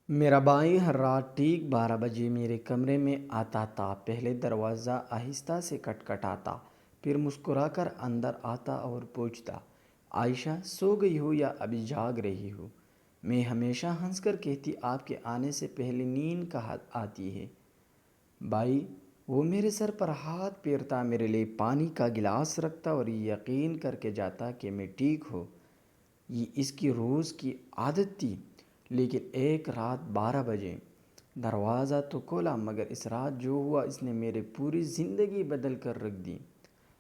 میرا بھائی ہر رات ٹھیک 12 بجے میرے کمرے میں آتا تھا۔ پہلے دروازہ آہستہ سے کھٹکھٹاتا، پھر مسکرا کر اندر آتا اور پوچھتا، عائشہ سو گئی ہو یا ابھی جاگ رہی ہو؟ میں ہمیشہ ہنس کر کہتی، آپ کے آنے سے پہلے نیند کہاں آتی ہے بھائی۔ وہ میرے سر پر ہاتھ پھیرتا، میرے لیے پانی کا گلاس رکھتا اور یقین کر کے جاتا کہ میں ٹھیک ہوں۔ یہ اس کی روز کی عادت تھی۔ لیکن ایک رات 12 بجے دروازہ تو کھولا، مگر اس رات جو ہوا اس نے میری پوری زندگی بدل کر رکھ دی۔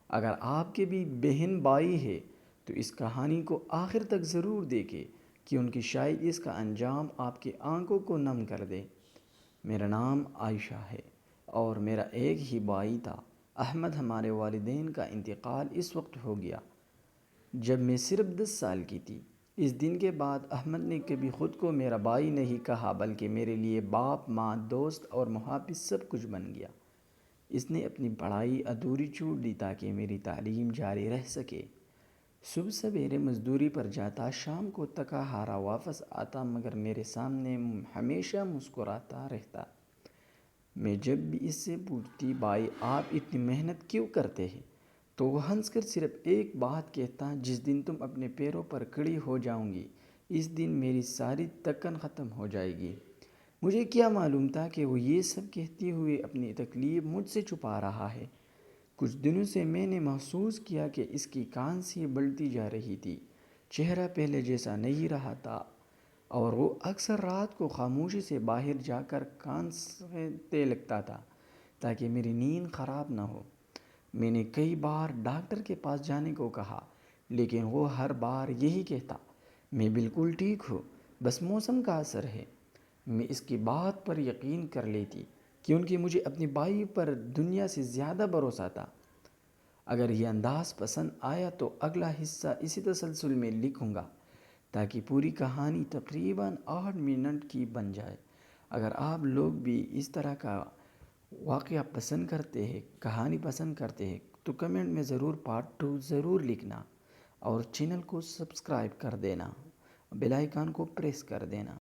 اگر آپ کے بھی بہن بھائی ہے تو اس کہانی کو آخر تک ضرور دیکھیں کہ ان کی شاید اس کا انجام آپ کی آنکھوں کو نم کر دے۔ میرا نام عائشہ ہے اور میرا ایک ہی بھائی تھا احمد۔ ہمارے والدین کا انتقال اس وقت ہو گیا جب میں صرف 10 سال کی تھی۔ اس دن کے بعد احمد نے کبھی خود کو میرا بھائی نہیں کہا، بلکہ میرے لیے باپ، ماں، دوست اور محافظ سب کچھ بن گیا۔ اس نے اپنی پڑھائی ادھوری چھوڑ دی تاکہ میری تعلیم جاری رہ سکے۔ صبح سویرے مزدوری پر جاتا، شام کو تھکا ہارا واپس آتا، مگر میرے سامنے ہمیشہ مسکراتا رہتا۔ میں جب بھی اس سے پوچھتی، بھائی آپ اتنی محنت کیوں کرتے ہیں، تو وہ ہنس کر صرف ایک بات کہتا، جس دن تم اپنے پیروں پر کھڑی ہو جاؤ گی اس دن میری ساری تھکن ختم ہو جائے گی۔ مجھے کیا معلوم تھا کہ وہ یہ سب کہتے ہوئے اپنی تکلیف مجھ سے چھپا رہا ہے۔ کچھ دنوں سے میں نے محسوس کیا کہ اس کی کھانسی بڑھتی جا رہی تھی، چہرہ پہلے جیسا نہیں رہا تھا، اور وہ اکثر رات کو خاموشی سے باہر جا کر کھانستے لگتا تھا تاکہ میری نیند خراب نہ ہو۔ میں نے کئی بار ڈاکٹر کے پاس جانے کو کہا، لیکن وہ ہر بار یہی کہتا، میں بالکل ٹھیک ہوں، بس موسم کا اثر ہے۔ میں اس کی بات پر یقین کر لیتی کیونکہ مجھے اپنے بھائی پر دنیا سے زیادہ بھروسہ تھا۔ اگر یہ انداز پسند آیا تو اگلا حصہ اسی تسلسل میں لکھوں گا تاکہ پوری کہانی تقریباً 8 منٹ کی بن جائے۔ اگر آپ لوگ بھی اس طرح کا واقعہ پسند کرتے ہیں، کہانی پسند کرتے ہیں، تو کمنٹ میں ضرور پارٹ 2 ضرور لکھنا، اور چینل کو سبسکرائب کر دینا، بیل آئیکن کو پریس کر دینا۔